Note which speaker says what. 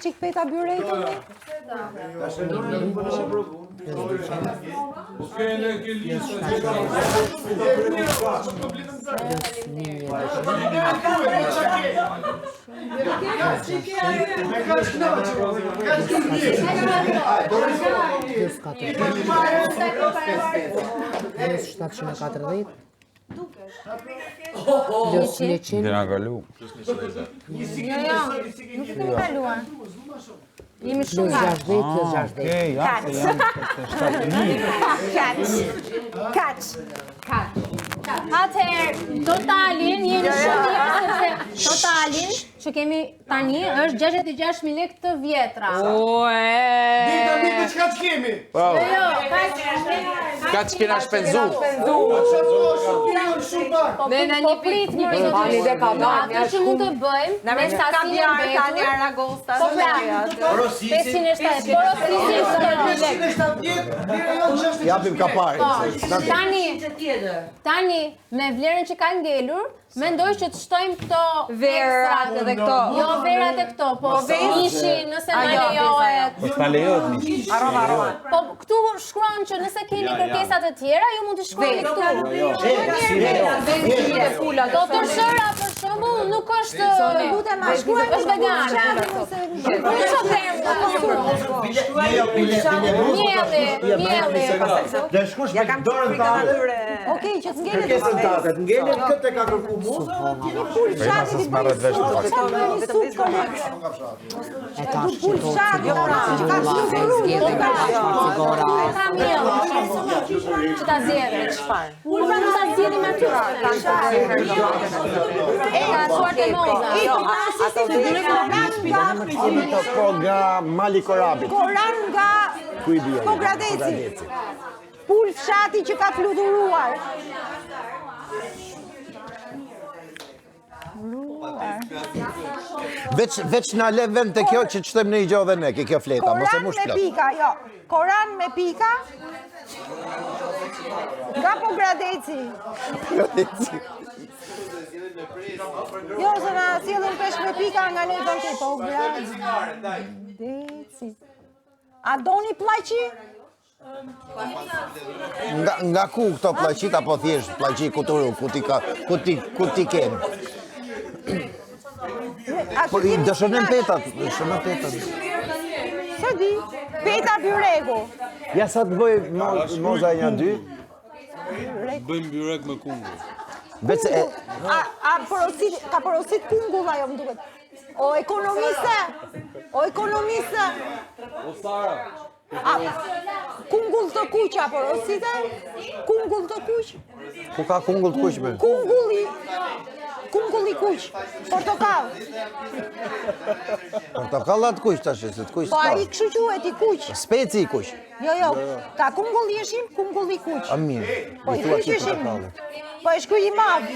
Speaker 1: qik peta byrejtën?
Speaker 2: Plus 100.
Speaker 3: Kena kalu.
Speaker 2: Jo, nuk kemi kaluar. Jemi shumë
Speaker 1: Plus 60.
Speaker 3: Okej, ja, se janë
Speaker 2: Kaç. Atëherë, totalin jemi shumë mirë sepse totalin që kemi tani është 66.000 lekë të vjetra.
Speaker 4: Dita mi të qka që kemi?
Speaker 2: Jo,
Speaker 5: Ka që kena shpenzu.
Speaker 2: Ne në një prit një atë që mund të bëjmë me stasinë mbetur. Po flas. 570.
Speaker 5: Japim ka parë.
Speaker 2: Tani me vlerën që ka ngelur, mendoj që të shtojmë këto
Speaker 6: Verat edhe këto.
Speaker 2: Jo verat e këto, po mishi nëse na lejohet.
Speaker 3: Po s'na lejohet mishi.
Speaker 2: Po këtu shkruan që nëse keni kërkesa të tjera, ju mund të shkruani këtu. Doktor Shëra për shembull nuk është lutem ma shkruaj është vegan. Mielli.
Speaker 5: Dhe shkush me dorën tane.
Speaker 1: Okej, që të ngelet
Speaker 5: Kërkesën tate, të ngelet këtë e ka kërku moza.
Speaker 1: pul
Speaker 3: Prima
Speaker 1: fshati
Speaker 3: se
Speaker 1: të
Speaker 3: s'marrët vesh në fakt.
Speaker 1: E ka pul fshati që ka
Speaker 2: Ka miell. Që ta zgjedhë. Pulva nuk ta zgjedhim aty. E ka çuar te moza.
Speaker 5: Po nga Mali Korabit.
Speaker 1: Koran nga Pogradeci. Pul fshati që ka fluturuar.
Speaker 5: Veç na le vend të kjo që qëtëm në i gjohë dhe ne, kjo fleta, mos e
Speaker 1: Koran
Speaker 5: mush
Speaker 1: me
Speaker 5: plot.
Speaker 1: pika, jo. Koran me pika. Nga Pogradeci. Jo, se na sjellën pesh me pika nga ne tonë të Pogradeci. A doni plaqi?
Speaker 5: Nga ku këto plaqit, apo thjesht plaqi kuturu, ku ti kem? Po i dëshërnën petat,
Speaker 1: Së di, peta byregu.
Speaker 5: Ja sa të bëj moza e një dy?
Speaker 7: Bëjmë byrek me kungull.
Speaker 1: Ka porosit kungull ajo më duket. O ekonomiste!
Speaker 7: O Sara,
Speaker 1: Kungull të kuq, a porosite? Kungull të kuq?
Speaker 5: Ku ka kungull të kuqme?
Speaker 1: Kungulli kuq, portokall.
Speaker 5: Portokallat kuq tash, se të kuq
Speaker 1: Po a i kështu quhet i kuq.
Speaker 5: Speci i kuq.
Speaker 1: Jo, ka kungull jeshim, kungulli kuq.
Speaker 5: A mirë,
Speaker 1: Po
Speaker 5: i
Speaker 1: i
Speaker 5: thua
Speaker 1: kuq
Speaker 5: që
Speaker 1: jeshim.
Speaker 5: portokallet.
Speaker 1: Po e shkruaj i madh.